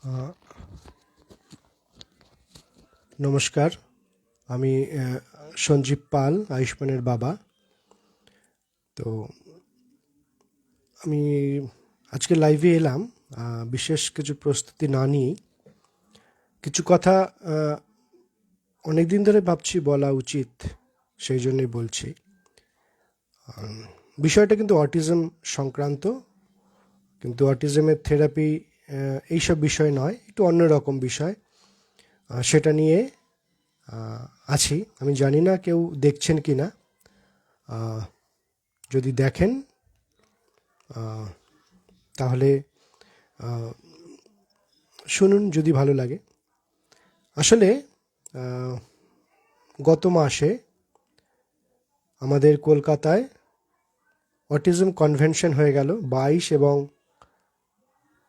আহ, নমস্কার। আমি সঞ্জীব পাল, আয়ুষ্মানের বাবা। তো আমি আজকে লাইভে এলাম বিশেষ কিছু প্রস্তুতি না নিয়েই। কিছু কথা অনেক দিন ধরে ভাবছি বলা উচিত, সেই জন্যই বলছি। বিষয়টা কিন্তু অটিজম সংক্রান্ত, কিন্তু অটিজমের থেরাপি এইসব বিষয় নয়, একটু অন্যরকম বিষয়। সেটা নিয়ে আছি। আমি জানি না কেউ দেখছেন কি না। যদি দেখেন তাহলে শুনুন, যদি ভালো লাগে। আসলে গত মাসে আমাদের কলকাতায় অটিজম কনভেনশন হয়ে গেল 22 এবং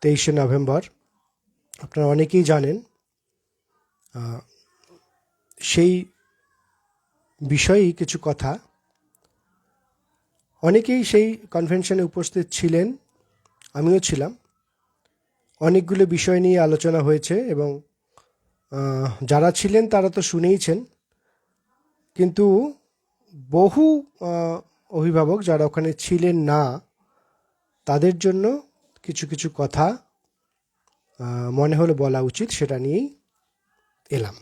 23শে নভেম্বর। আপনারা অনেকেই জানেন। সেই বিষয়েই কিছু কথা। অনেকেই সেই কনভেনশনে উপস্থিত ছিলেন, আমিও ছিলাম। অনেকগুলো বিষয় নিয়ে আলোচনা হয়েছে এবং যারা ছিলেন তারা তো শুনেইছেন, কিন্তু বহু অভিভাবক যারা ওখানে ছিলেন না, তাদের জন্য কিছু কিছু কথা মনে হলো বলা উচিত, সেটা নিয়েই এলাম।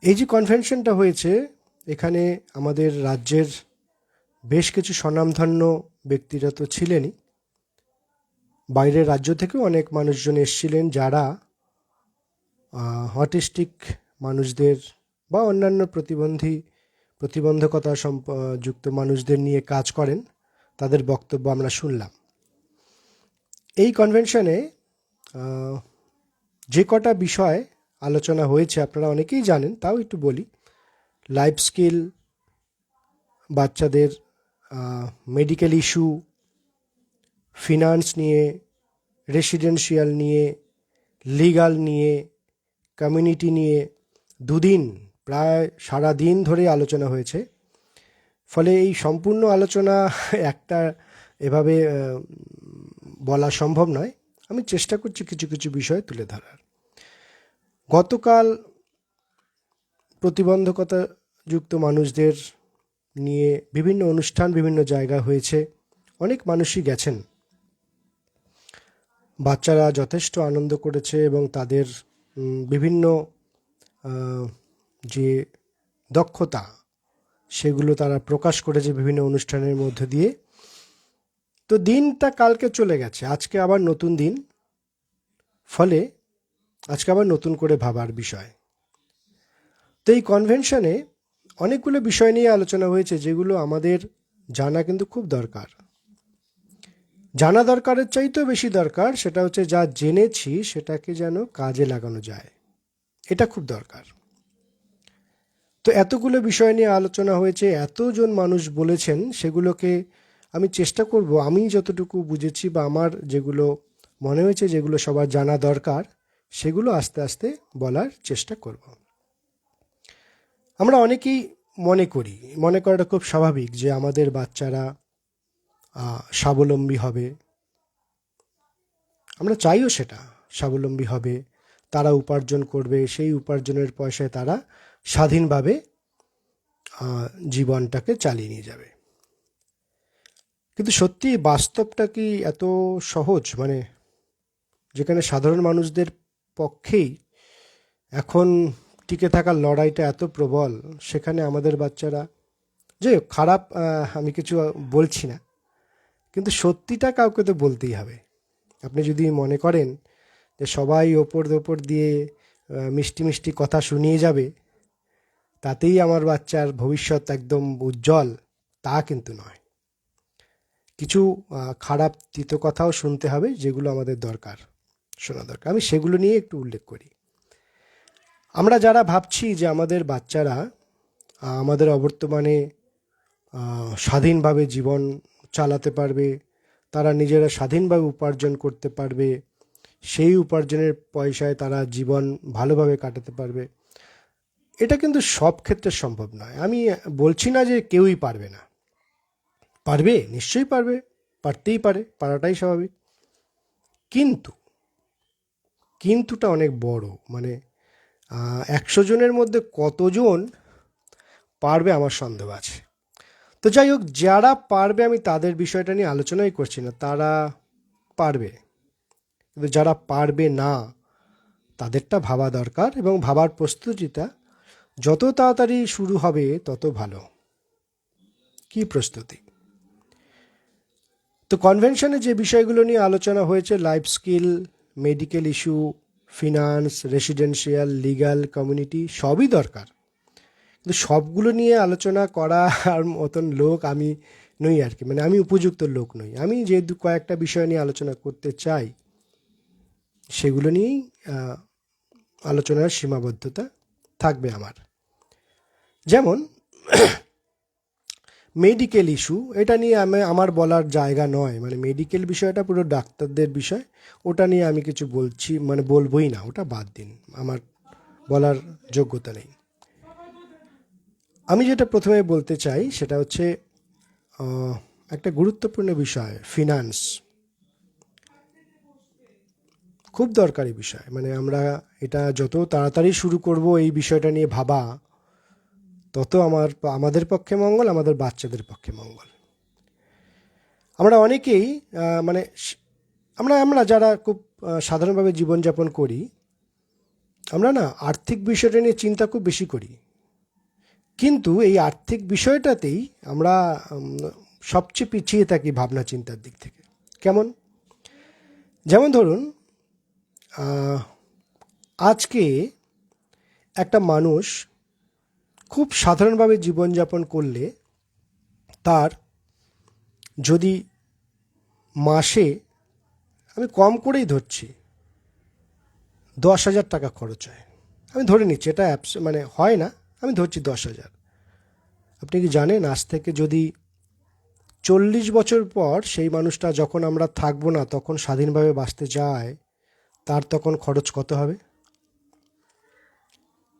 এই যে কনভেনশনটা হয়েছে, এখানে আমাদের রাজ্যের বেশ কিছু স্বনামধন্য ব্যক্তিরা তো ছিলেনই, বাইরের রাজ্য থেকেও অনেক মানুষজন এসেছিলেন যারা অটিস্টিক মানুষদের বা অন্যান্য প্রতিবন্ধকতা যুক্ত মানুষদের নিয়ে কাজ করেন। তাদের বক্তব্য আমরা শুনলাম। এই কনভেনশনে যে কটা বিষয় আলোচনা হয়েছে আপনারা অনেকেই জানেন, তাও একটু বলি। লাইফ স্কিল, বাচ্চাদের মেডিকেল ইস্যু, ফিনান্স নিয়ে, রেসিডেন্সিয়াল নিয়ে, লিগাল নিয়ে, কমিউনিটি নিয়ে দুদিন, প্রায় সারা দিন ধরে আলোচনা হয়েছে। ফলে এই সম্পূর্ণ আলোচনা একটা এভাবে বলা সম্ভব নয়। আমি চেষ্টা করছি কিছু কিছু বিষয় তুলে ধরার। গতকাল প্রতিবন্ধকতা যুক্ত মানুষদের নিয়ে বিভিন্ন অনুষ্ঠান বিভিন্ন জায়গা হয়েছে, অনেক মানুষই গেছেন। বাচ্চারা যথেষ্ট আনন্দ করেছে এবং তাদের বিভিন্ন যে দক্ষতা, সেগুলো তারা প্রকাশ করেছে বিভিন্ন অনুষ্ঠানের মধ্যে দিয়ে। তো দিনটা কালকে চলে গেছে, আজকে আবার নতুন দিন। ফলে আজকে আবার নতুন করে ভাবার বিষয়। তো এই কনভেনশনে অনেকগুলো বিষয় নিয়ে আলোচনা হয়েছে, যেগুলো আমাদের জানা কিন্তু খুব দরকার। জানা দরকারের চাইতেও বেশি দরকার সেটা হচ্ছে যা জেনেছি সেটাকে যেন কাজে লাগানো যায়, এটা খুব দরকার। তো এতগুলো বিষয় নিয়ে আলোচনা হয়েছে, এতজন মানুষ বলেছেন, সেগুলোকে আমি চেষ্টা করব, আমি যতটুকু বুঝেছি বা আমার যেগুলো মনে হয়েছে যেগুলো সবার জানা দরকার, সেগুলো আস্তে আস্তে বলার চেষ্টা করব। আমরা অনেকেই মনে করাটা খুব স্বাভাবিক যে আমাদের বাচ্চারা স্বাবলম্বী হবে। আমরা চাইও সেটা, স্বাবলম্বী হবে, তারা উপার্জন করবে, সেই উপার্জনের পয়সায় তারা স্বাধীনভাবে জীবনটাকে চালিয়ে নিয়ে যাবে। কিন্তু সত্যি বাস্তবটা কি এত সহজ? মানে যেখানে সাধারণ মানুষদের পক্ষেই এখন টিকে থাকার লড়াইটা এত প্রবল, সেখানে আমাদের বাচ্চারা, যে খারাপ আমি কিছু বলছি না, কিন্তু সত্যিটা কাউকে তো বলতেই হবে। আপনি যদি মনে করেন যে সবাই ওপর দিয়ে মিষ্টি মিষ্টি কথা শুনিয়ে যাবে, তাতেই আমার বাচ্চার ভবিষ্যৎ একদম উজ্জ্বল, তা কিন্তু নয়। কিছু খারাপ তিতো কথাও শুনতে হবে, যেগুলো আমাদের শোনা দরকার। আমি সেগুলো নিয়ে একটু উল্লেখ করি। আমরা যারা ভাবছি যে আমাদের বাচ্চারা আমাদের অবর্তমানে স্বাধীনভাবে জীবন চালাতে পারবে, তারা নিজেরা স্বাধীনভাবে উপার্জন করতে পারবে, সেই উপার্জনের পয়সায় তারা জীবন ভালোভাবে কাটাতে পারবে, এটা কিন্তু সব ক্ষেত্রে সম্ভব নয়। আমি বলছি না যে কেউই পারবে না, পারবে, নিশ্চয়ই পারবে, পারতেই পারে, পারাটাই স্বাভাবিক। কিন্তু কিন্তুটা অনেক বড়, মানে 100 জনের মধ্যে কতজন পারবে আমার সন্দেহ আছে। তো যাই হোক, যারা পারবে আমি তাদের বিষয়টা নিয়ে আলোচনাই করছি না, তারা পারবে। কিন্তু যারা পারবে না তাদেরটা ভাবা দরকার, এবং ভাবার প্রস্তুতিটা যত তাড়াতাড়ি শুরু হবে তত ভালো। কি প্রস্তুতি? তো কনভেনশনে যে বিষয়গুলো নিয়ে আলোচনা হয়েছে, life skill, medical issue, finance, residential, legal, community, সবই দরকার। কিন্তু সবগুলো নিয়ে আলোচনা করার মতন লোক আমি নই আর কি, মানে আমি উপযুক্ত লোক নই। আমি যে কয়েকটা বিষয় নিয়ে আলোচনা করতে চাই সেগুলো নিয়েই আলোচনার সীমাবদ্ধতা থাকবে আমার। যেমন মেডিকেল ইস্যু, এটা নিয়ে আমার বলার জায়গা নয়, মানে মেডিকেল বিষয়টা পুরো ডাক্তারদের বিষয়, ওটা নিয়ে আমি কিছু বলছি মানে বলবোই না, ওটা বাদ দিন, আমার বলার যোগ্যতা নেই। আমি যেটা প্রথমে বলতে চাই সেটা হচ্ছে একটা গুরুত্বপূর্ণ বিষয়, ফিনান্স। খুব দরকারি বিষয়, মানে আমরা এটা যত তাড়াতাড়ি শুরু করব এই বিষয়টা নিয়ে ভাবা, তত আমাদের পক্ষে মঙ্গল, আমাদের বাচ্চাদের পক্ষে মঙ্গল। আমরা অনেকেই মানে আমরা আমরা যারা খুব সাধারণভাবে জীবনযাপন করি, আমরা না আর্থিক বিষয়টা নিয়ে চিন্তা খুব বেশি করি, কিন্তু এই আর্থিক বিষয়টাতেই আমরা সবচেয়ে পিছিয়ে থাকি ভাবনা চিন্তার দিক থেকে। কেমন? যেমন ধরুন, আজকে একটা মানুষ খুব সাধারণভাবে জীবনযাপন করলে তার যদি মাসে, আমি কম করেই ধরছি, 10,000 টাকা খরচ হয়, আমি ধরে নিচ্ছি, এটা মানে হয় না, আমি ধরছি 10,000। আপনি কি জানেন আজ থেকে যদি 40 বছর পর সেই মানুষটা, যখন আমরা থাকবো না তখন স্বাধীনভাবে বাঁচতে যায়, তার তখন খরচ কত হবে?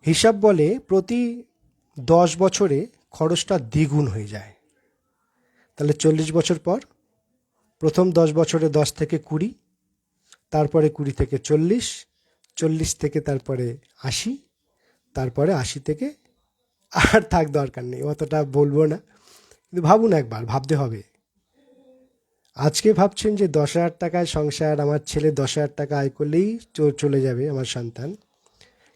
হিসাব বলে প্রতি 10 বছরে খরচটা দ্বিগুণ হয়ে যায়। তাহলে 40 বছর পর প্রথম 10 বছরে 10 থেকে 20, তারপরে 20 থেকে 40, 40 থেকে তারপরে 80, তারপরে 80 থেকে, আর থাক দরকার নেই, অতটা বলবো না, কিন্তু ভাবুন একবার, ভাবতে হবে। আজকে ভাবছেন যে 10,000 টাকায় সংসার, আমার ছেলে 10,000 টাকা আয় করলেই চলে যাবে আমার সন্তান,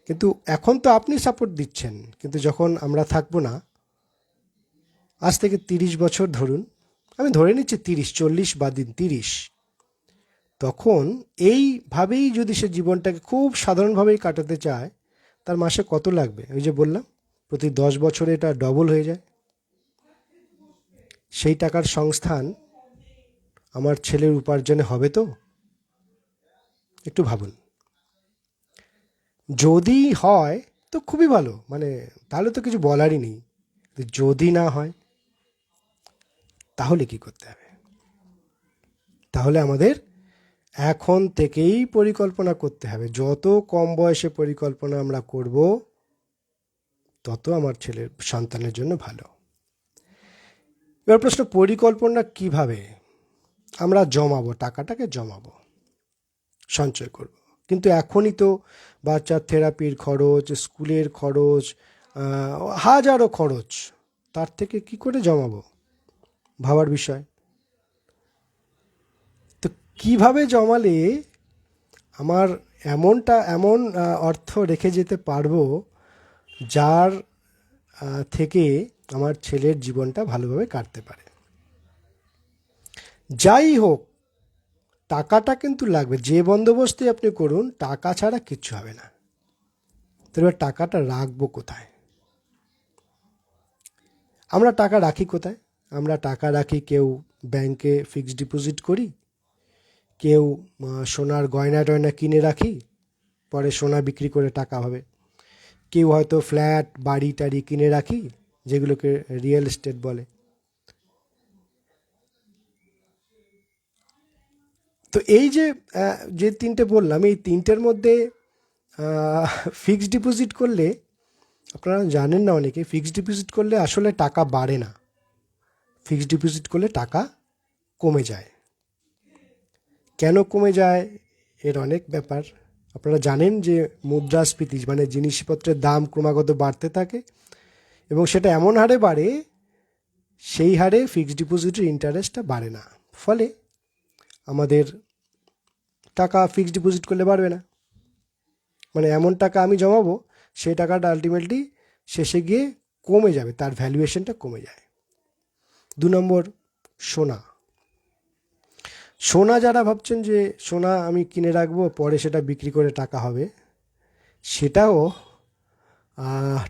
কিন্তু এখন তো আপনি সাপোর্ট দিচ্ছেন, কিন্তু যখন আমরা থাকবো না, আজ থেকে 30 বছর ধরুন, আমি ধরে নিচ্ছি 30, 40 বাদ দিন, 30, তখন এইভাবেই যদি সে জীবনটাকে খুব সাধারণভাবেই কাটাতে চায়, তার মাসে কত লাগবে? ওই যে বললাম, প্রতি 10 বছরে এটা ডবল হয়ে যায়। সেই টাকার সংস্থান আমার ছেলের উপার্জনে হবে তো? একটু ভাবুন। যদি হয় তো খুবই ভালো, মানে তাহলে তো কিছু বলারই নেই। যদি না হয় তাহলে কি করতে হবে? তাহলে আমাদের এখন থেকেই পরিকল্পনা করতে হবে। যত কম বয়সে পরিকল্পনা আমরা করব, তত আমার ছেলের সন্তানের জন্য ভালো। এবার প্রশ্ন, পরিকল্পনা কিভাবে আমরা জমাবো? টাকাটাকে জমাবো, সঞ্চয় করব, কিন্তু এখনই তো বাচ্চার থেরাপির খরচ, স্কুলের খরচ, হাজারো খরচ, তার থেকে কি করে জমাবো? ভাবার বিষয়। তো কিভাবে জমালে আমার এমন অর্থ রেখে যেতে পারবো, যার থেকে আমার ছেলের জীবনটা ভালোভাবে কাটতে পারে? যাই হোক, টাকাটা কিন্তু লাগবে, যে বন্দোবস্তই আপনি করুন, টাকা ছাড়া কিচ্ছু হবে না। তাহলে টাকাটা রাখবো কোথায়? আমরা টাকা রাখি কোথায়? আমরা টাকা রাখি, কেউ ব্যাংকে ফিক্সড ডিপোজিট করি, কেউ সোনার গয়না টয়না কিনে রাখি, পরে সোনা বিক্রি করে টাকা হবে, কেউ হয়তো ফ্ল্যাট বাড়ি টাড়ি কিনে রাখি, যেগুলোকে রিয়েল এস্টেট বলে। তো এই যে যে তিনটে বললাম, এই তিনটের মধ্যে ফিক্সড ডিপোজিট করলে, আপনারা জানেন না অনেকে, ফিক্সড ডিপোজিট করলে আসলে টাকা বাড়ে না, ফিক্সড ডিপোজিট করলে টাকা কমে যায়। কেন কমে যায়? এর অনেক ব্যাপার, আপনারা জানেন যে মুদ্রাস্ফীতি মানে জিনিসপত্রের দাম ক্রমাগত বাড়তে থাকে এবং সেটা এমন হারে বাড়ে, সেই হারে ফিক্সড ডিপোজিটের ইন্টারেস্টটা বাড়ে না, ফলে আমাদের টাকা ফিক্সড ডিপোজিট করলে বাড়বে না। মানে এমন টাকা আমি জমাবো, সেই টাকাটা আলটিমেটলি শেষে গিয়ে কমে যাবে, তার ভ্যালুয়েশনটা কমে যায়। 2 নম্বর, সোনা। সোনা যারা ভাবছেন যে সোনা আমি কিনে রাখবো, পরে সেটা বিক্রি করে টাকা হবে, সেটাও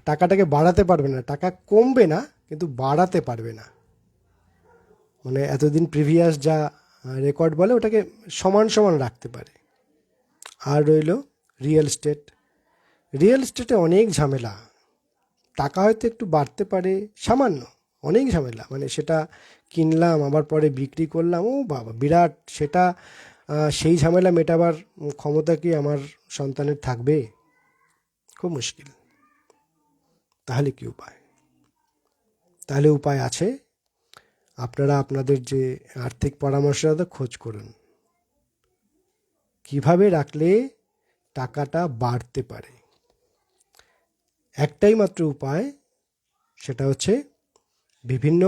টাকাটাকে বাড়াতে পারবে না। টাকা কমবে না, কিন্তু বাড়াতে পারবে না। মানে এতদিন প্রিভিয়াস যা রেকর্ড বলে ওটাকে সমান সমান রাখতে পারে। আর রইল রিয়েল এস্টেট। রিয়েল এস্টেটে অনেক ঝামেলা। টাকা হয়তো একটু বাড়তে পারে, সামান্য, অনেক ঝামেলা। মানে সেটা কিনলাম, আবার পরে বিক্রি করলাম, ও বাবা বিরাট। সেটা সেই ঝামেলা মেটাবার ক্ষমতা কি আমার সন্তানের থাকবে? খুব মুশকিল। তাহলে কি উপায়? তাহলে উপায় আছে। আপনারা আপনাদের যে আর্থিক পরামর্শদাতা খোঁজ করুন, কিভাবে রাখলে টাকাটা বাড়তে পারে। একটাই মাত্র উপায়, সেটা হচ্ছে বিভিন্ন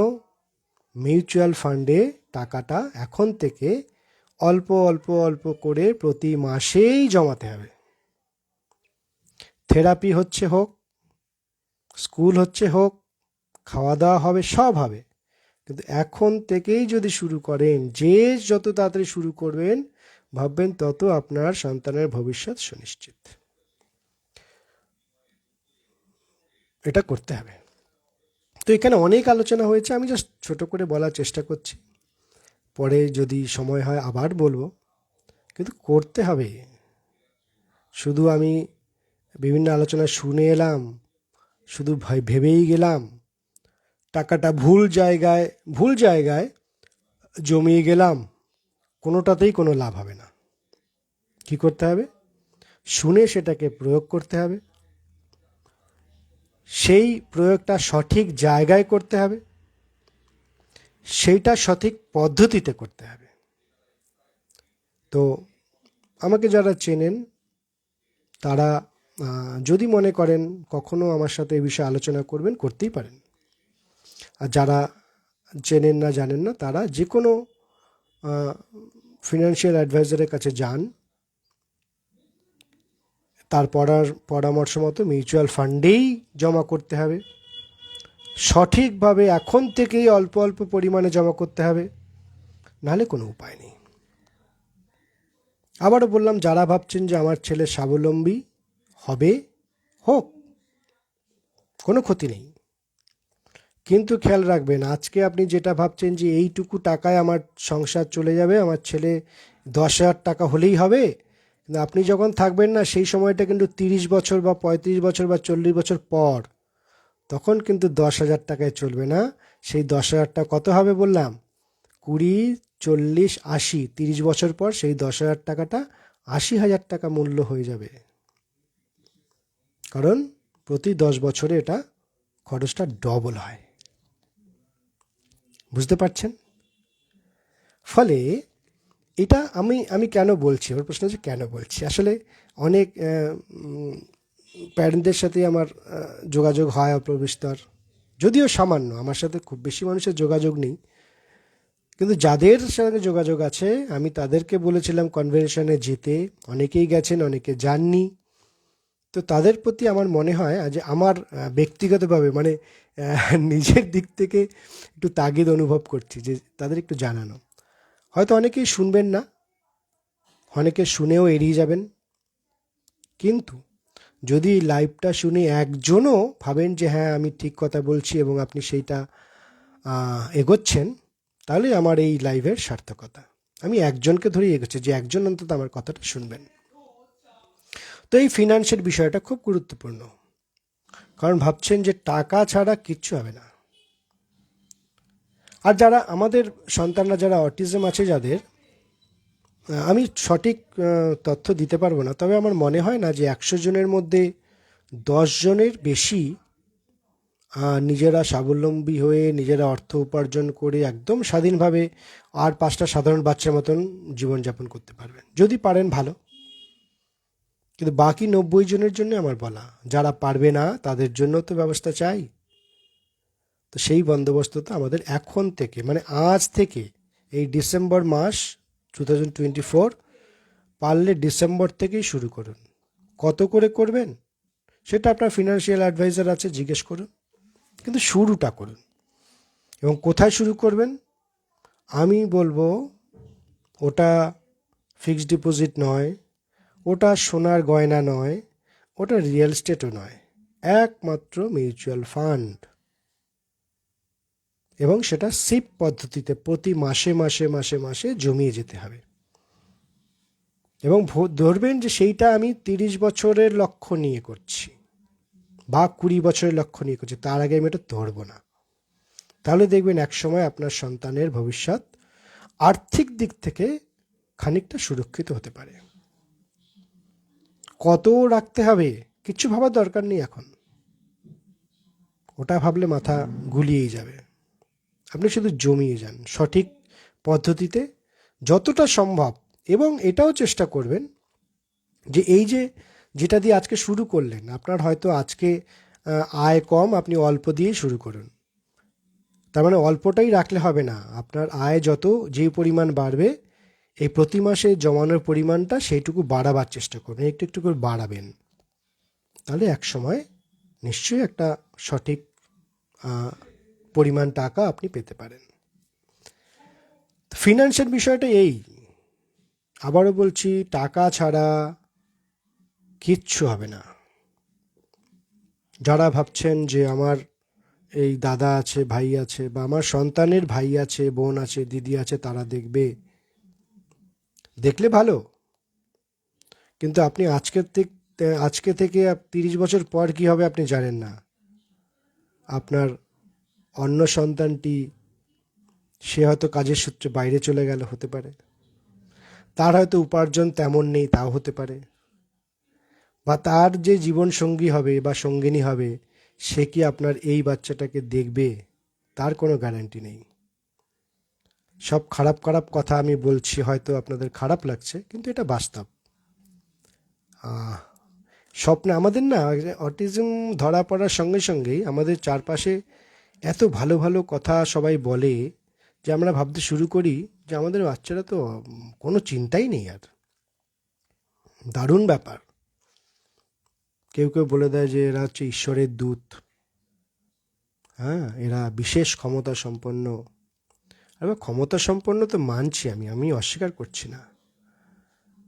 মিউচুয়াল ফান্ডে টাকাটা এখন থেকে অল্প অল্প অল্প করে প্রতি মাসেই জমাতে হবে। থেরাপি হচ্ছে হোক, স্কুল হচ্ছে হোক, খাওয়া দাওয়া হবে, সব হবে। কিন্তু এখন থেকেই যদি শুরু করেন, যে যত তাড়াতাড়ি শুরু করবেন ভাববেন তত আপনার সন্তানের ভবিষ্যৎ সুনিশ্চিত। এটা করতে হবে। তো এখানে অনেক আলোচনা হয়েছে, আমি জাস্ট ছোট করে বলার চেষ্টা করছি। পরে যদি সময় হয় আবার বলবো, কিন্তু করতে হবে। শুধু আমি বিভিন্ন আলোচনা শুনে এলাম, শুধু ভেবেই গেলাম, টাকাটা ভুল জায়গায় জমিয়ে গেলাম, কোনোটাতেই কোনো লাভ হবে না। কি করতে হবে? শুনে সেটাকে প্রয়োগ করতে হবে, সেই প্রয়োগটা সঠিক জায়গায় করতে হবে, সেইটা সঠিক পদ্ধতিতে করতে হবে। তো আমাকে যারা চেনেন তারা যদি মনে করেন কখনো আমার সাথে এই বিষয়ে আলোচনা করবেন, করতেই পারেন। আর যারা চেনেন না, জানেন না, তারা যে কোনো ফিনান্সিয়াল অ্যাডভাইজারের কাছে যান। তার পরামর্শ মতো মিউচুয়াল ফান্ডেই জমা করতে হবে, সঠিকভাবে এখন থেকেই অল্প অল্প পরিমাণে জমা করতে হবে, নাহলে কোনো উপায় নেই। আবারও বললাম, যারা ভাবছেন যে আমার ছেলে স্বাবলম্বী হবে, হোক, কোনো ক্ষতি নেই। কিন্তু খেয়াল রাখবেন, আজকে আপনি যেটা ভাবছেন যে এইটুকু টাকায় আমার সংসার চলে যাবে, আমার ছেলে 10,000 টাকা হলেই হবে, কিন্তু আপনি যখন থাকবেন না, সেই সময়টা কিন্তু 30 বছর বা 35 বছর বা 40 বছর পর, তখন কিন্তু 10,000 টাকায় চলবে না। সেই 10,000 টাকা কত হবে বললাম? 20, 40, 80, 30 বছর পর সেই 10,000 টাকাটা 80,000 টাকা মূল্য হয়ে যাবে। কারণ প্রতি 10 বছরে এটা খরচটা ডবল হয়। বুঝতে পারছেন? ফলে এটা আমি কেন বলছি, ওর প্রশ্ন হচ্ছে কেন বলছি। আসলে অনেক প্যারেন্টদের সাথে আমার যোগাযোগ হয় অল্পবিস্তর, যদিও সামান্য, আমার সাথে খুব বেশি মানুষের যোগাযোগ নেই। কিন্তু যাদের সঙ্গে যোগাযোগ আছে, আমি তাদেরকে বলেছিলাম কনভেনশনে যেতে, অনেকেই গেছেন, অনেকে যাননি। তো তাদের প্রতি আমার মনে হয় যে আমার ব্যক্তিগতভাবে মানে নিজের দিক থেকে একটু তাগিদ অনুভব করছি যে তাদের একটু জানানো। হয়তো অনেকেই শুনবেন না, অনেকে শুনেও এড়িয়ে যাবেন, কিন্তু যদি লাইভটা শুনে একজনও ভাবেন যে হ্যাঁ আমি ঠিক কথা বলছি এবং আপনি সেইটা এগোচ্ছেন, তাহলে আমার এই লাইভের সার্থকতা। আমি একজনকে ধরেই এগোচ্ছি, যে একজন অন্তত আমার কথাটা শুনবেন। তো এই ফিনান্সের বিষয়টা খুব গুরুত্বপূর্ণ, কারণ ভাবছেন যে টাকা ছাড়া কিচ্ছু হবে না। আর যারা আমাদের সন্তানরা যারা অটিজম আছে যাদের, আমি সঠিক তথ্য দিতে পারবো না, তবে আমার মনে হয় না যে 100 জনের মধ্যে 10 জনের বেশি নিজেরা স্বাবলম্বী হয়ে নিজেরা অর্থ উপার্জন করে একদম স্বাধীনভাবে আর 5টা সাধারণ বাচ্চার মতন জীবনযাপন করতে পারবেন। যদি পারেন ভালো, কিন্তু বাকি 90 জনের জন্য আমার বলা, যারা পারবে না তাদের জন্য তো ব্যবস্থা চাই। তো সেই বন্দোবস্ত তো আমাদের এখন থেকে, মানে আজ থেকে, এই ডিসেম্বর মাস 2024, পারলে ডিসেম্বর থেকেই শুরু করুন। কত করে করবেন সেটা আপনার ফিনান্সিয়াল অ্যাডভাইজার আছে, জিজ্ঞেস করুন, কিন্তু শুরুটা করুন। এবং কোথায় শুরু করবেন আমি বলবো, ওটা ফিক্সড ডিপোজিট নয়, ওটা সোনার গয়না নয়, ওটা রিয়েল এস্টেটও নয়, একমাত্র মিউচুয়াল ফান্ড। এবং সেটা সিপ পদ্ধতিতে প্রতি মাসে মাসে মাসে মাসে জমিয়ে যেতে হবে। এবং ধরবেন যে সেইটা আমি 30 বছরের লক্ষ্য নিয়ে করছি বা 20 বছরের লক্ষ্য নিয়ে করছি, তার আগে আমি এটা ধরবো না। তাহলে দেখবেন একসময় আপনার সন্তানের ভবিষ্যৎ আর্থিক দিক থেকে খানিকটা সুরক্ষিত হতে পারে। কত রাখতে হবে কিচ্ছু ভাবার দরকার নেই এখন, ওটা ভাবলে মাথা গুলিয়েই যাবে। আপনি শুধু জমিয়ে যান সঠিক পদ্ধতিতে যতটা সম্ভব। এবং এটাও চেষ্টা করবেন যে এই যে যেটা দিয়ে আজকে শুরু করলেন, আপনার হয়তো আজকে আয় কম, আপনি অল্প দিয়েই শুরু করুন। তার মানে অল্পটাই রাখলে হবে না, আপনার আয় যত যে পরিমাণ বাড়বে এই প্রতি মাসে জমানোর পরিমাণটা সেইটুকু বাড়াবার চেষ্টা করবেন, একটু একটু করে বাড়াবেন। তাহলে এক সময় নিশ্চয়ই একটা সঠিক পরিমাণ টাকা আপনি পেতে পারেন। ফিনান্সের বিষয়টা এই, আবারও বলছি, টাকা ছাড়া কিচ্ছু হবে না। যারা ভাবছেন যে আমার এই দাদা আছে, ভাই আছে, বা আমার সন্তানের ভাই আছে, বোন আছে, দিদি আছে, তারা দেখবে, দেখলে ভালো, কিন্তু আপনি আজকে থেকে 30 বছর পর কি হবে আপনি জানেন না। আপনার অন্য সন্তানটি, সে হয়তো কাজের সূত্রে বাইরে চলে গেল, হতে পারে, তার হয়তো উপার্জন তেমন নেই, তাও হতে পারে, বা তার যে জীবন সঙ্গী হবে বা সঙ্গিনী হবে সে কি আপনার এই বাচ্চাটাকে দেখবে, তার কোনো গ্যারান্টি নেই। সব খারাপ খারাপ কথা আমি বলছি, হয়তো আপনাদের খারাপ লাগছে, কিন্তু এটা বাস্তব। স্বপ্নে আমাদের না, অটিজম ধরা পড়ার সঙ্গে সঙ্গেই আমাদের চারপাশে এত ভালো ভালো কথা সবাই বলে যে আমরা ভাবতে শুরু করি যে আমাদের বাচ্চারা তো কোনো চিন্তাই নেই আর। দারুণ ব্যাপার। কেউ কেউ বলে দেয় যে এরা হচ্ছে ঈশ্বরের দূত, হ্যাঁ, এরা বিশেষ ক্ষমতা সম্পন্ন। আর ক্ষমতা সম্পন্ন তো মানছি, আমি অস্বীকার করছি না,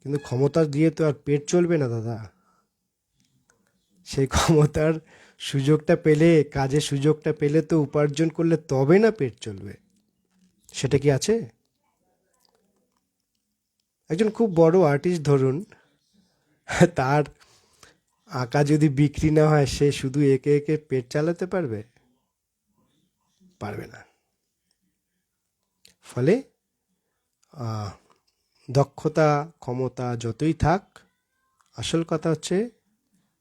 কিন্তু ক্ষমতা দিয়ে তো আর পেট চলবে না দাদা। সেই ক্ষমতার সুযোগটা পেলে, কাজের সুযোগটা পেলে তো উপার্জন করলে তবে না পেট চলবে। সেটা কি আছে? একজন খুব বড় আর্টিস্ট ধরুন, তার আঁকা যদি বিক্রি না হয়, সে শুধু একে একে পেট চালাতে পারবে? পারবে না। ফলে দক্ষতা ক্ষমতা যতই থাক, আসল কথা হচ্ছে,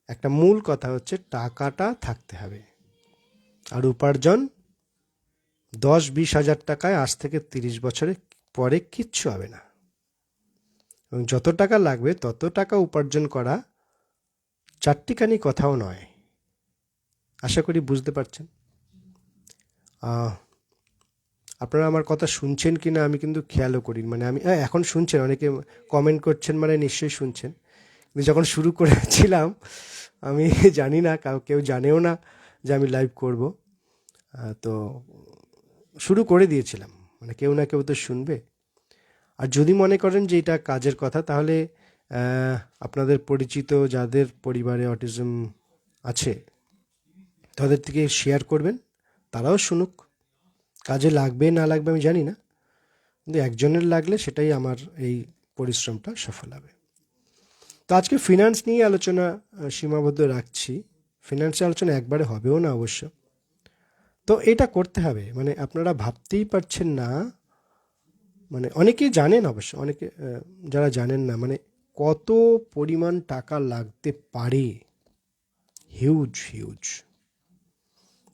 একটা মূল কথা হচ্ছে টাকাটা থাকতে হবে। আর উপার্জন 10-20 হাজার টাকায় আজ থেকে 30 বছরের পরে কিচ্ছু হবে না। এবং যত টাকা লাগবে তত টাকা উপার্জন করা চারটিখানি কথাও নয়। আশা করি বুঝতে পারছেন। আপনারা আমার কথা শুনছেন কি না আমি কিন্তু খেয়ালও করি, মানে আমি এখন শুনছেন, অনেকে কমেন্ট করছেন, মানে নিশ্চয়ই শুনছেন। কিন্তু যখন শুরু করেছিলাম আমি জানি না, কেউ জানেও না যে আমি লাইভ করব, তো শুরু করে দিয়েছিলাম, মানে কেউ না কেউ তো শুনবে। আর যদি মনে করেন যে এটা কাজের কথা, তাহলে আপনাদের পরিচিত যাদের পরিবারে অটিজম আছে তাদের থেকে শেয়ার করবেন, তারাও শুনুক। কাজে লাগবে না লাগবে আমি জানি না, কিন্তু একজনের লাগলে সেটাই আমার এই পরিশ্রমটা সফল হবে। তো আজকে ফিনান্স নিয়ে আলোচনা সীমাবদ্ধ রাখছি। ফিনান্সের আলোচনা একবারে হবেও না অবশ্য। তো এটা করতে হবে, মানে আপনারা ভাবতেই পারছেন না, মানে অনেকেই জানেন অবশ্য, অনেকে যারা জানেন না, মানে কত পরিমাণ টাকা লাগতে পারে। Huge huge.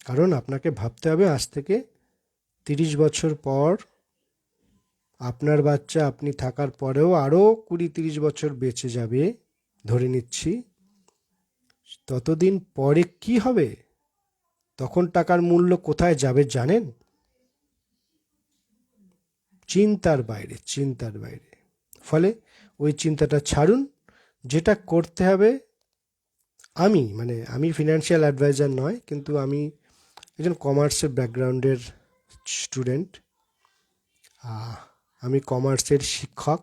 কারণ আপনাকে ভাবতে হবে আজ থেকে 30 বছর পর আপনার বাচ্চা আপনি থাকার পরেও আরও 20-30 বছর বেঁচে যাবে, ধরে নিচ্ছি, ততদিন পরে কি হবে? তখন টাকার মূল্য কোথায় যাবে জানেন? চিন্তার বাইরে, চিন্তার বাইরে। ফলে ওই চিন্তাটা ছাড়ুন। যেটা করতে হবে, আমি ফিনান্সিয়াল অ্যাডভাইজার নয়, কিন্তু আমি একজন কমার্সের ব্যাকগ্রাউন্ডের স্টুডেন্ট। আমি কমার্সের শিক্ষক।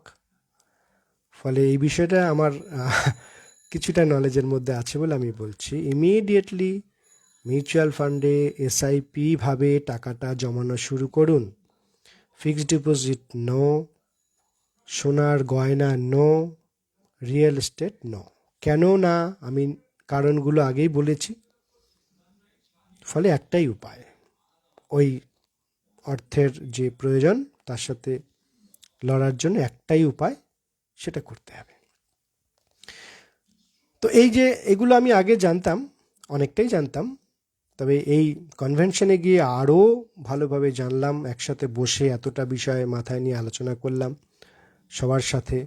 ফলে এই বিষয়টা আমার কিছুটা নলেজের মধ্যে আছে বলে আমি বলছি। ইমিডিয়েটলি মিউচুয়াল ফান্ডে এসআইপি ভাবে টাকাটা জমানো শুরু করুন। ফিক্সড ডিপোজিট নো, সোনার গয়না নো, রিয়েল এস্টেট নো। কেন না? আমি কারণগুলো আগেই বলেছি। ফলে একটাই উপায়, ওই অর্থের যে প্রয়োজন তার সাথে লড়ার জন্য একটাই উপায়, সেটা করতে হবে। তো এই যে এগুলো আমি আগে জানতাম, অনেকটাই জানতাম, তবে এই কনভেনশনে গিয়ে আরও ভালোভাবে জানলাম। একসাথে বসে এতটা বিষয় মাথায় নিয়ে আলোচনা করলাম সবার সাথে।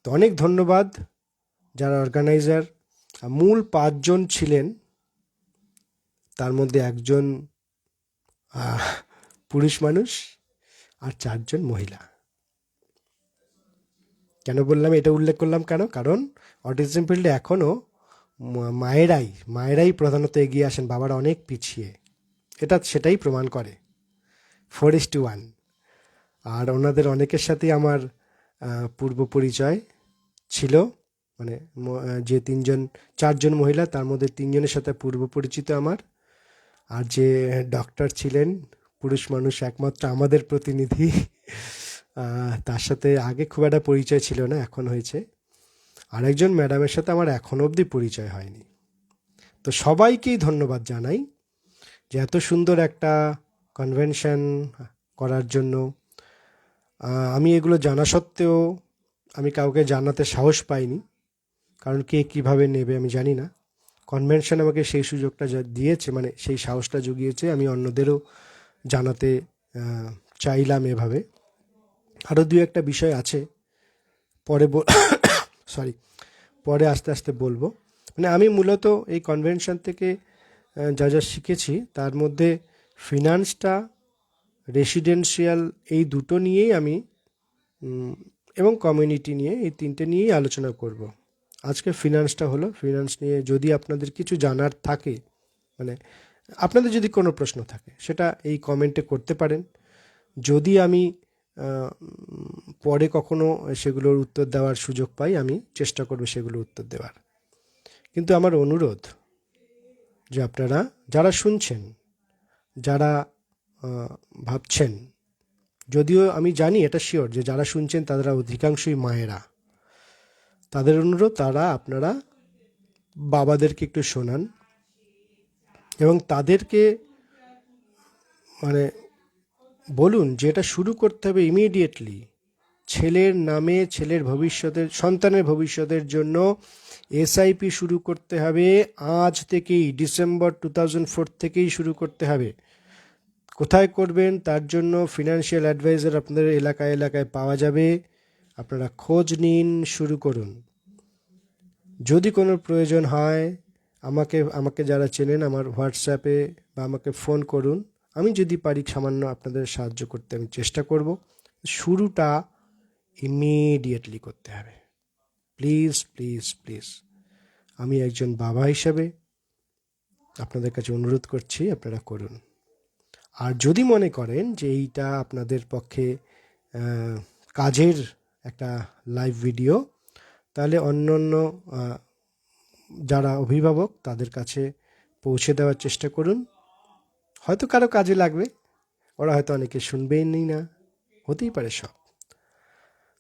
তো অনেক ধন্যবাদ যারা অর্গানাইজার। মূল 5 জন ছিলেন, তার মধ্যে একজন পুরুষ মানুষ আর 4 জন মহিলা। কেন বললাম, এটা উল্লেখ করলাম কেন? কারণ অটিজম ফিল্ডে এখনও মায়েরাই প্রধানত এগিয়ে আসেন, বাবারা অনেক পিছিয়ে। সেটাই প্রমাণ করে 4:1। আর ওনাদের অনেকের সাথেই আমার পূর্ব পরিচয় ছিল। মানে যে 4 জন মহিলা, তার মধ্যে 3 জনের সাথে পূর্ব পরিচিত আমার। আর যে ডক্টর ছিলেন, পুরুষ মানুষ, একমাত্র আমাদের প্রতিনিধি, তার সাথে আগে খুব একটা পরিচয় ছিল না, এখন হয়েছে। আরেকজন ম্যাডামের সাথে আমার এখন অবধি পরিচয় হয়নি। তো সবাইকেই ধন্যবাদ জানাই যে এত সুন্দর একটা কনভেনশন করার জন্য। আমি এগুলো জানা সত্ত্বেও আমি কাউকে জানাতে সাহস পাইনি, কারণ কে কীভাবে নেবে আমি জানি না। কনভেনশন আমাকে সেই সুযোগটা দিয়েছে, মানে সেই সাহসটা জুগিয়েছে। আমি অন্যদেরও জানাতে চাইলাম এভাবে। আরও 2-1টা বিষয় আছে, পরে পরে আস্তে আস্তে বলবো। মানে আমি মূলত এই কনভেনশন থেকে যা যা শিখেছি, তার মধ্যে ফিনান্সটা, রেসিডেন্সিয়াল, এই দুটো নিয়েই আমি এবং কমিউনিটি নিয়ে, এই 3টে নিয়েই আলোচনা করব। আজকে ফিনান্সটা হলো। ফিনান্স নিয়ে যদি আপনাদের কিছু জানার থাকে, মানে আপনাদের যদি কোনো প্রশ্ন থাকে, সেটা এই কমেন্টে করতে পারেন। যদি আমি পরে কখনো সেগুলোর উত্তর দেওয়ার সুযোগ পাই, আমি চেষ্টা করব সেগুলো উত্তর দেওয়ার। কিন্তু আমার অনুরোধ যে আপনারা যারা শুনছেন, যারা ভাবছেন, যদিও আমি জানি এটা শিওর যে যারা শুনছেন তারা অধিকাংশই মায়েরা, তাদের অনুরোধ আপনারা বাবাদেরকে একটু শোনান এবং তাদেরকে মানে বলুন যে এটা শুরু করতে হবে ইমিডিয়েটলি। ছেলের নামে, সন্তানের ভবিষ্যতের জন্য এসআইপি শুরু করতে হবে আজ থেকেই। ডিসেম্বর 2004 থেকেই শুরু করতে হবে। কোথায় করবেন তার জন্য ফিনান্সিয়াল অ্যাডভাইজার আপনাদের এলাকায় পাওয়া যাবে। আপনারা খোঁজ নিন, শুরু করুন। যদি কোনো প্রয়োজন হয় আমাকে যারা চেনেন, আমার হোয়াটসঅ্যাপে বা আমাকে ফোন করুন। আমি যদি পারি সামান্য আপনাদের সাহায্য করতে আমি চেষ্টা করব। শুরুটা ইমিডিয়েটলি করতে হবে। প্লিজ প্লিজ প্লিজ, আমি একজন বাবা হিসাবে আপনাদের কাছে অনুরোধ করছি, আপনারা করুন। আর যদি মনে করেন যে এইটা আপনাদের পক্ষে কাজের একটা লাইভ ভিডিও, তাহলে অন্য যারা অভিভাবক তাদের কাছে পৌঁছে দেওয়ার চেষ্টা করুন। হয়তো কারো কাজে লাগবে, ওরা হয়তো অনেকে শুনবেই না, হতেই পারে সব।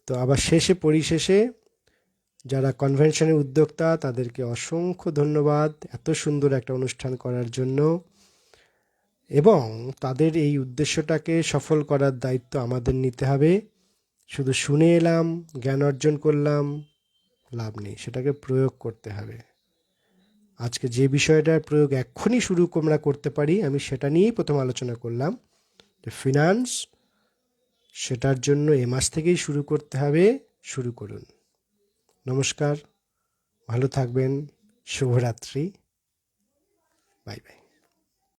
তো আবার পরিশেষে যারা কনভেনশনের উদ্যোক্তা, তাদেরকে অসংখ্য ধন্যবাদ এত সুন্দর একটা অনুষ্ঠান করার জন্য। এবং তাদের এই উদ্দেশ্যটাকে সফল করার দায়িত্ব আমাদের নিতে হবে। শুধু শুনে এলাম, জ্ঞান অর্জন করলাম, লাভ নেই, সেটাকে প্রয়োগ করতে হবে। আজকে যে বিষয়টার প্রয়োগ এক্ষুনি শুরু আমরা করতে পারি, আমি সেটা নিয়েই প্রথম আলোচনা করলাম যে ফিনান্স, সেটার জন্য এ মাস থেকেই শুরু করতে হবে। শুরু করুন। নমস্কার, ভালো থাকবেন, শুভরাত্রি, বাই বাই।